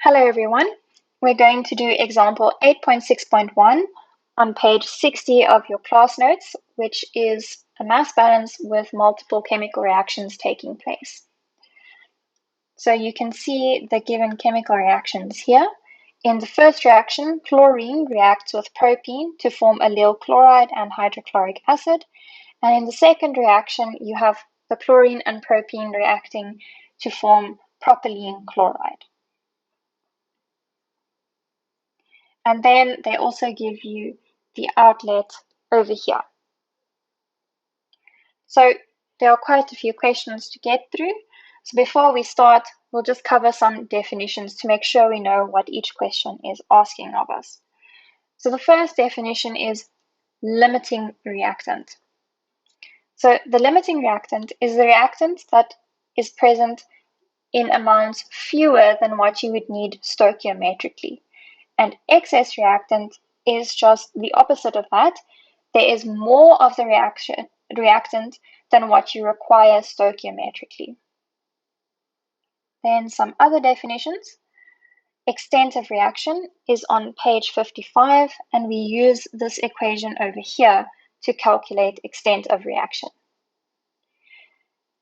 Hello everyone, we're going to do example 8.6.1 on page 60 of your class notes, which is a mass balance with multiple chemical reactions taking place. So you can see the given chemical reactions here. In the first reaction, chlorine reacts with propene to form allyl chloride and hydrochloric acid. And in the second reaction, you have the chlorine and propene reacting to form propylene chloride. And then they also give you the outlet over here. So there are quite a few questions to get through. So before we start, we'll just cover some definitions to make sure we know what each question is asking of us. So the first definition is limiting reactant. So the limiting reactant is the reactant that is present in amounts fewer than what you would need stoichiometrically. And excess reactant is just the opposite of that. There is more of the reactant than what you require stoichiometrically. Then some other definitions. Extent of reaction is on page 55, and we use this equation over here to calculate extent of reaction.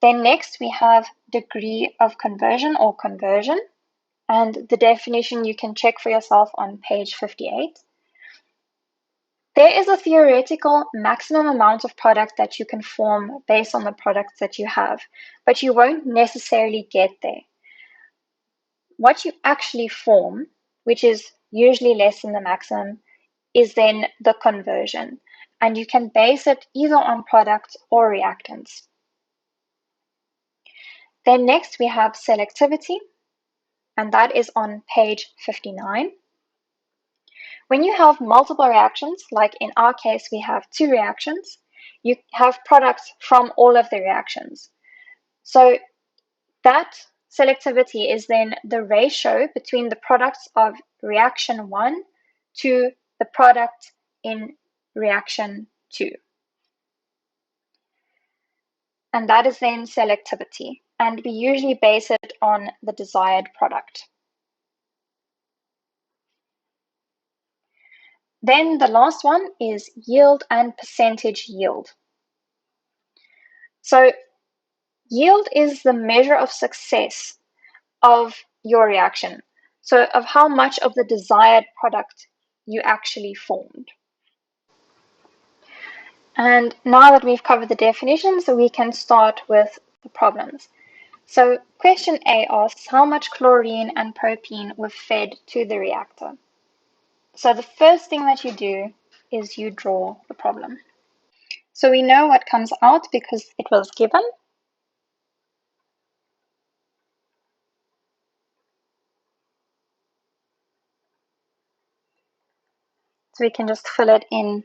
Then next we have degree of conversion or conversion. And the definition you can check for yourself on page 58. There is a theoretical maximum amount of product that you can form based on the products that you have, but you won't necessarily get there. What you actually form, which is usually less than the maximum, is then the conversion, and you can base it either on product or reactants. Then next we have selectivity, and that is on page 59. When you have multiple reactions, like in our case we have 2 reactions, you have products from all of the reactions. So that selectivity is then the ratio between the products of reaction 1 to the product in reaction 2. And that is then selectivity, and we usually base it on the desired product. Then the last one is yield and percentage yield. So yield is the measure of success of your reaction, so of how much of the desired product you actually formed. And now that we've covered the definitions, we can start with the problems. So question A asks how much chlorine and propene were fed to the reactor. So the first thing that you do is you draw the problem. So we know what comes out because it was given. So we can just fill it in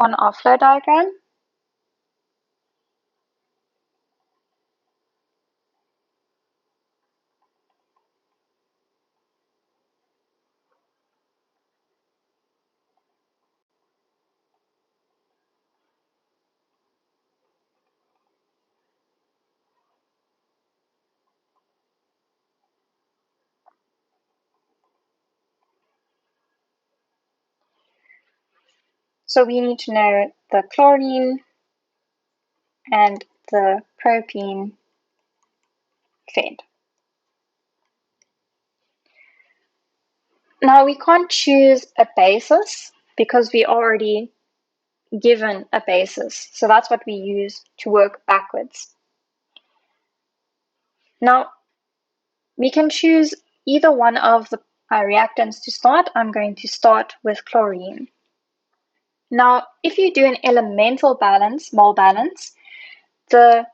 on our flow diagram. So we need to know the chlorine and the propene fed. Now we can't choose a basis because we already given a basis. So that's what we use to work backwards. Now we can choose either one of the reactants to start. I'm going to start with chlorine. Now, if you do an elemental balance, mole balance, the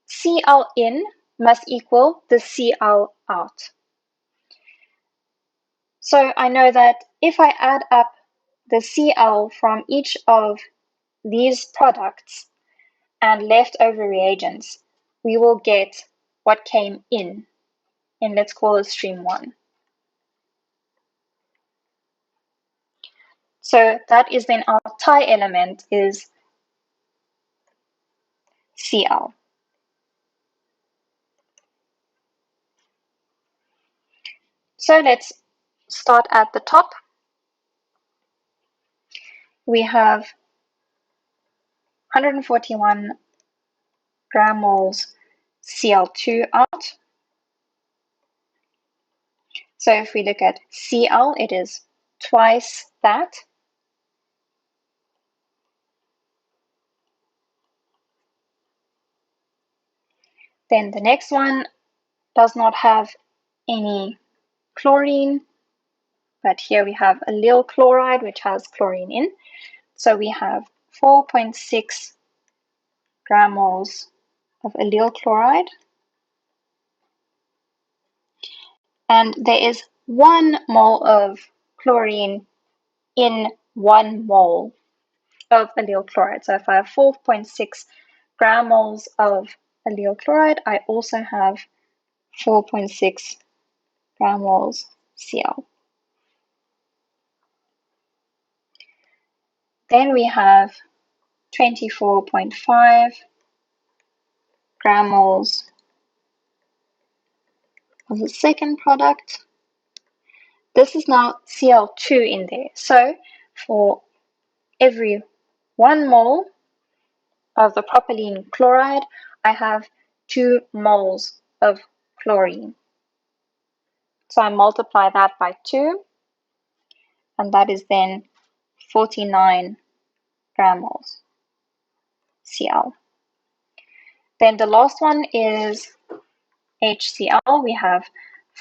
Cl in must equal the Cl out. So I know that if I add up the Cl from each of these products and leftover reagents, we will get what came in let's call it stream 1. So that is then our tie element is Cl. So let's start at the top. We have 141 gram moles Cl2 out. So if we look at Cl, it is twice that. Then the next one does not have any chlorine, but here we have allyl chloride, which has chlorine in. So we have 4.6 gram moles of allyl chloride. And there is 1 mole of chlorine in 1 mole of allyl chloride. So if I have 4.6 gram moles of allyl chloride, I also have 4.6 gram moles Cl. Then we have 24.5 gram moles of the second product. This is now Cl2 in there. So for every 1 mole of the propylene chloride, I have 2 moles of chlorine. So I multiply that by 2, and that is then 49 gram moles Cl. Then the last one is HCl. We have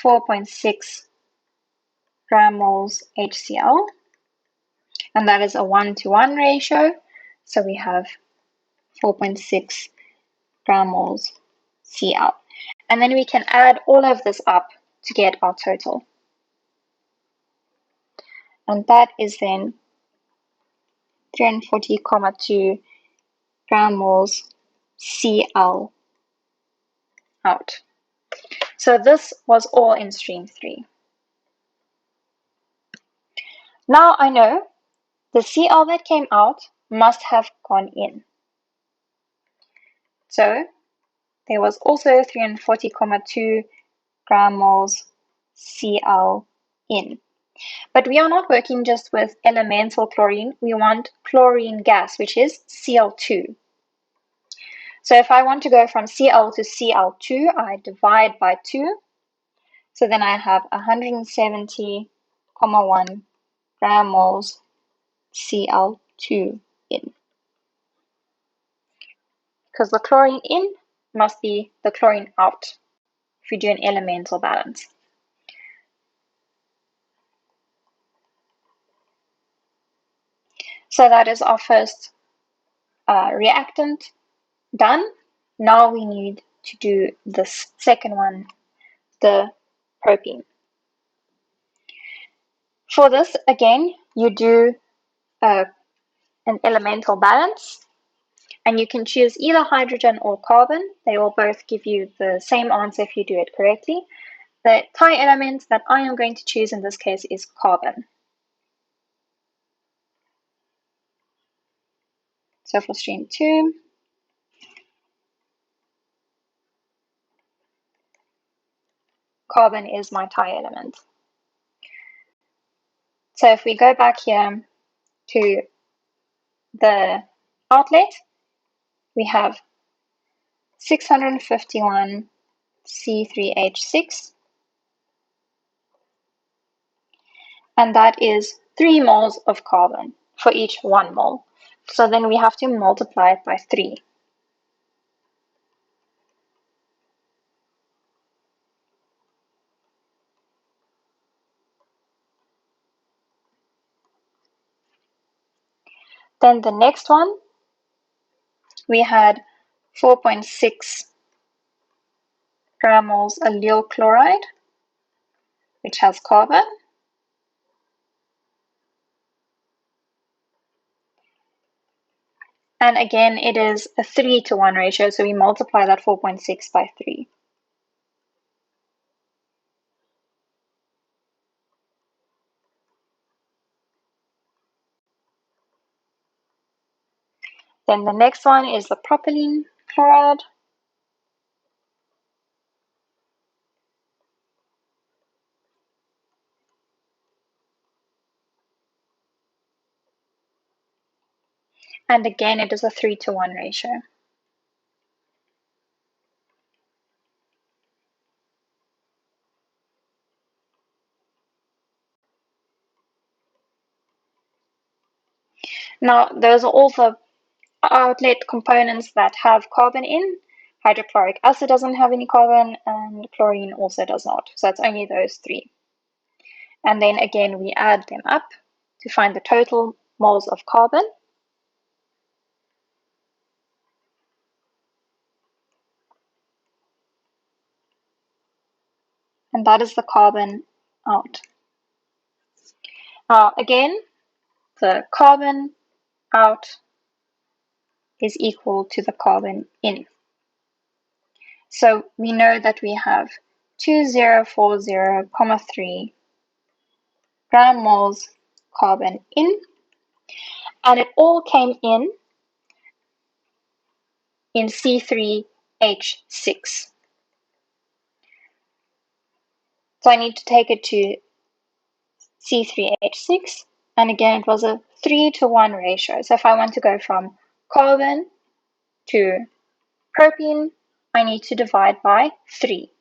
4.6 gram moles HCl, and that is a 1-to-1 ratio. So we have 4.6 gram moles Cl. And then we can add all of this up to get our total. And that is then 340.2 gram moles Cl out. So this was all in stream 3. Now I know the Cl that came out must have gone in. So there was also 340.2 gram moles Cl in. But we are not working just with elemental chlorine, we want chlorine gas, which is Cl2. So if I want to go from Cl to Cl2, I divide by 2. So then I have 170.1 gram moles Cl2 in. Because the chlorine in must be the chlorine out if we do an elemental balance. So that is our first reactant done. Now we need to do this second one, the propene. For this, again, you do an elemental balance, and you can choose either hydrogen or carbon. They will both give you the same answer if you do it correctly. The tie element that I am going to choose in this case is carbon. So for stream 2, carbon is my tie element. So if we go back here to the outlet, we have 651 C3H6, and that is 3 moles of carbon for each 1 mole. So then we have to multiply it by 3. Then the next one, we had 4.6 gram moles allyl chloride, which has carbon. And again, it is a 3-to-1 ratio, so we multiply that 4.6 by 3. Then the next one is the propylene chloride. And again, it is a 3-to-1 ratio. Now, those are all the outlet components that have carbon in. Hydrochloric acid doesn't have any carbon, and chlorine also does not. So it's only those three. And then again, we add them up to find the total moles of carbon. And that is the carbon out. Again, the carbon out is equal to the carbon in. So we know that we have 2040,3 gram moles carbon in, and it all came in C3H6. So I need to take it to C3H6, and again it was a 3-to-1 ratio. So if I want to go from carbon to propene, I need to divide by 3.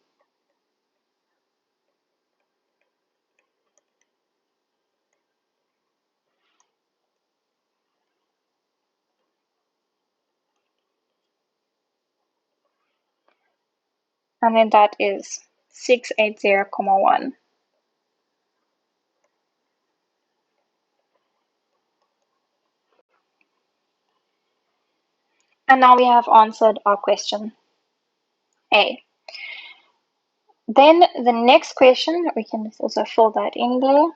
And then that is 680,1. And now we have answered our question A. Then the next question, we can also fill that in there.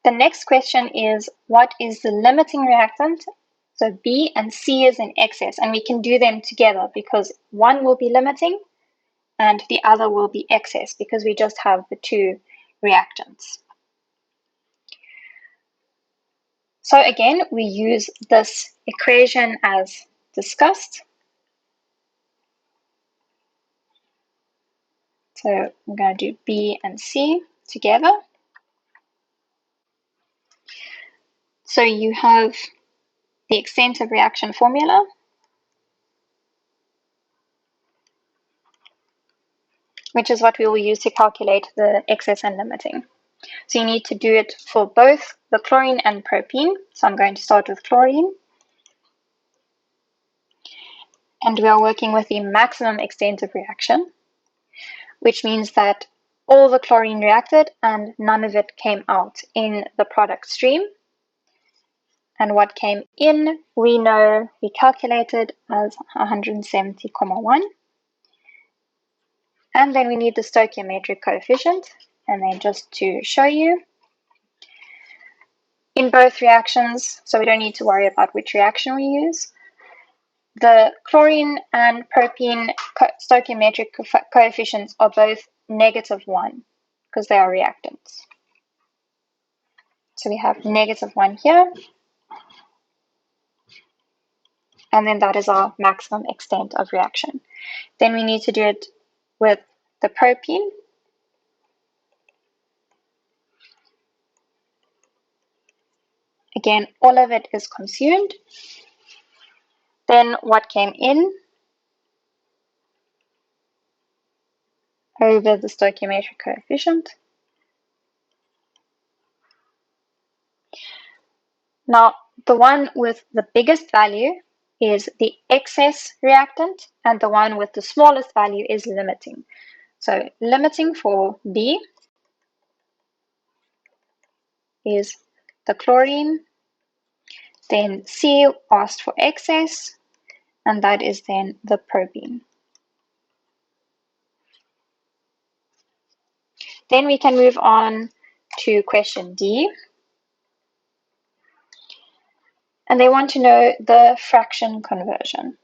The next question is, what is the limiting reactant? So B and C is in excess, and we can do them together because one will be limiting and the other will be excess because we just have the two reactants. So again, we use this equation as discussed. So I'm going to do B and C together. So you have the extent of reaction formula, which is what we will use to calculate the excess and limiting. So you need to do it for both the chlorine and propene. So I'm going to start with chlorine. And we are working with the maximum extent of reaction, which means that all the chlorine reacted and none of it came out in the product stream. And what came in, we know we calculated as 170,1. And then we need the stoichiometric coefficient. And then just to show you, in both reactions, so we don't need to worry about which reaction we use, the chlorine and propene stoichiometric coefficients are both -1 because they are reactants. So we have -1 here, and then that is our maximum extent of reaction. Then we need to do it with the propene. Again, all of it is consumed. Then what came in over the stoichiometric coefficient. Now, the one with the biggest value is the excess reactant, and the one with the smallest value is limiting. So limiting for B is the chlorine, then C asked for excess, and that is then the propene. Then we can move on to question D. And they want to know the fraction conversion.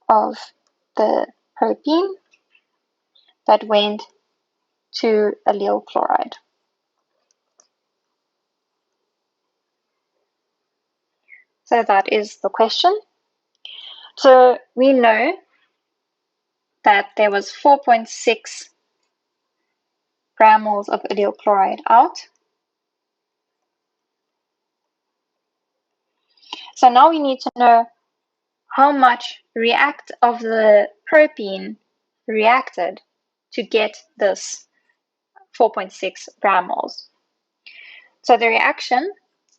Of the propene that went to allyl chloride. So that is the question. So we know that there was 4.6 gramoles of allyl chloride out. So now we need to know how much of the propene reacted to get this 4.6 gramoles. So the reaction,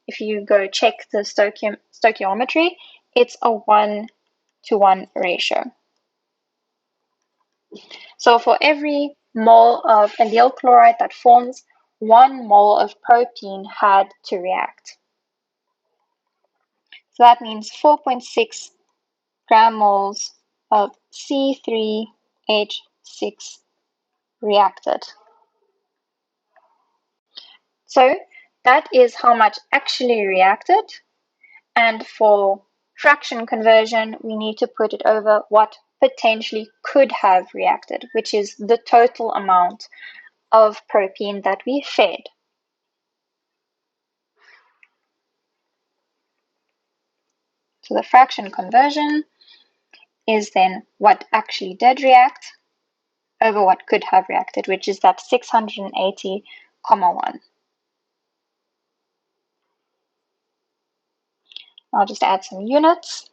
if you go check the stoichiometry, it's a 1-to-1 ratio. So for every mole of allyl chloride that forms, 1 mole of propene had to react. So that means 4.6 gramoles of C3H6 reacted. So that is how much actually reacted, and for fraction conversion, we need to put it over what potentially could have reacted, which is the total amount of propene that we fed. So the fraction conversion is then what actually did react over what could have reacted, which is that 680,1. I'll just add some units.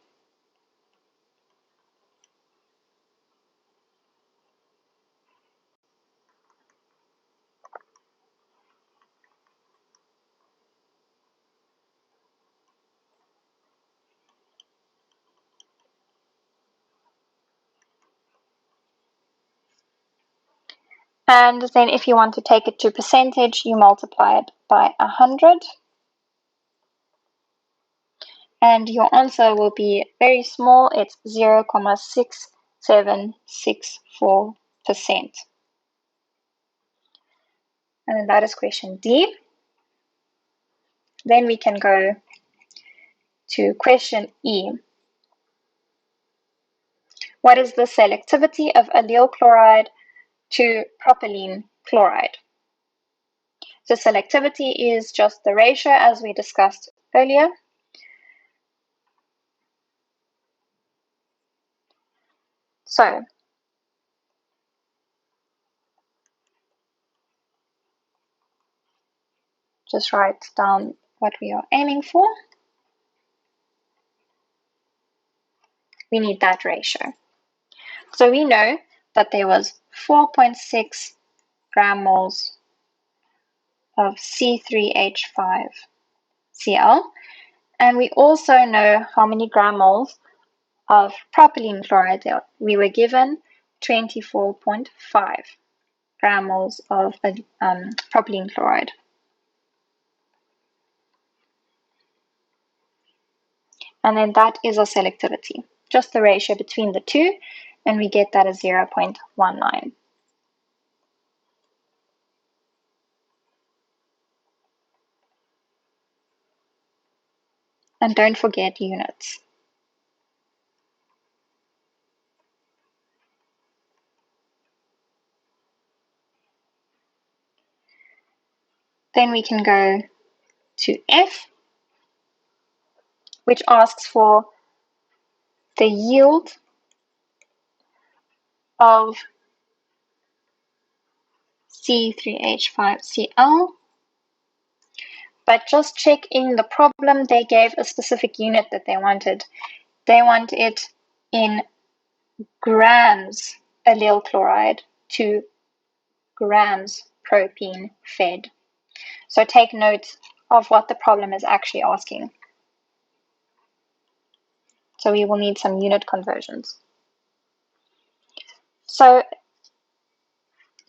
And then if you want to take it to percentage, you multiply it by 100. And your answer will be very small. It's 0.6764%. And then that is question D. Then we can go to question E. What is the selectivity of allyl chloride to propylene chloride? So selectivity is just the ratio as we discussed earlier. So just write down what we are aiming for. We need that ratio. So we know that there was 4.6 gramoles of C3H5Cl, and we also know how many gramoles of propylene chloride there. We were given 24.5 gramoles of propylene chloride. And then that is our selectivity, just the ratio between the two, and we get that as 0.19. And don't forget units. Then we can go to F, which asks for the yield of C3H5Cl. But just check in the problem, they gave a specific unit that they wanted. They want it in grams allyl chloride to grams propene fed. So take note of what the problem is actually asking. So we will need some unit conversions. So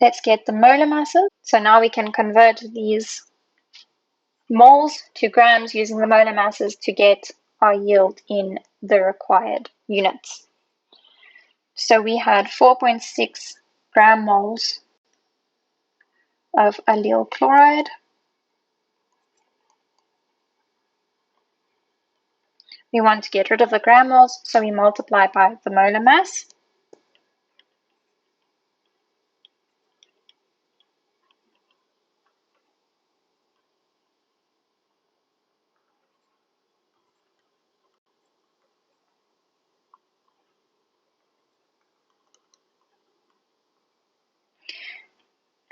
let's get the molar masses. So now we can convert these moles to grams using the molar masses to get our yield in the required units. So we had 4.6 gram moles of allyl chloride. We want to get rid of the gram moles, so we multiply by the molar mass.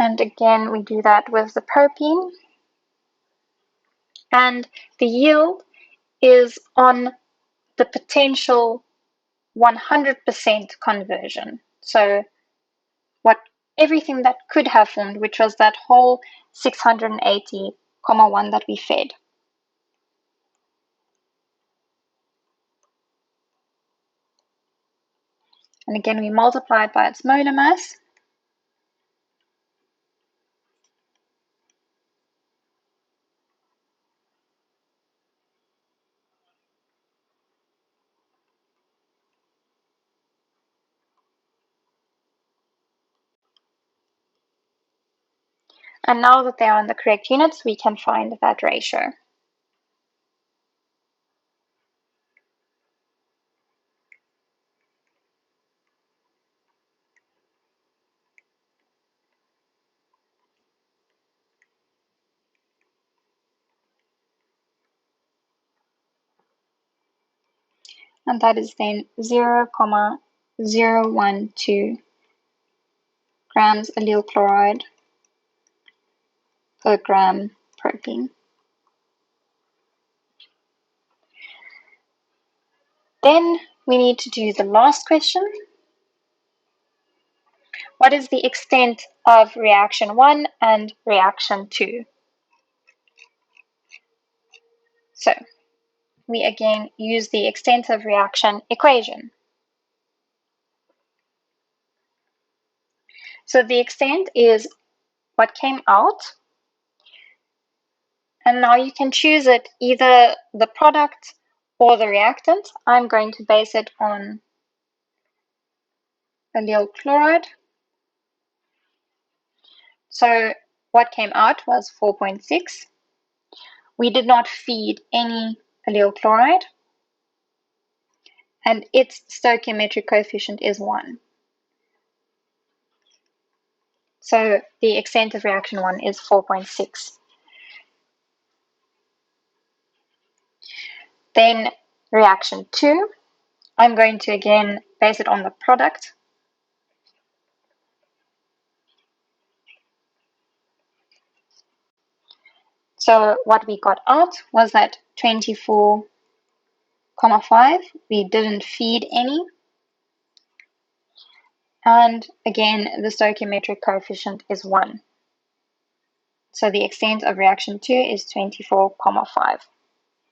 And again, we do that with the propene. And the yield is on the potential 100% conversion. So everything that could have formed, which was that whole 680,1 that we fed. And again, we multiply it by its molar mass. And now that they are in the correct units, we can find that ratio. And that is then 0,012 grams allyl chloride per gram propene. Then we need to do the last question. What is the extent of reaction 1 and reaction 2? So we again use the extent of reaction equation. So the extent is what came out, and now you can choose it either the product or the reactant. I'm going to base it on allyl chloride. So what came out was 4.6. We did not feed any allyl chloride, and its stoichiometric coefficient is 1. So the extent of reaction 1 is 4.6. Then reaction 2, I'm going to again base it on the product. So what we got out was that 24,5. We didn't feed any. And again, the stoichiometric coefficient is 1. So the extent of reaction 2 is 24,5.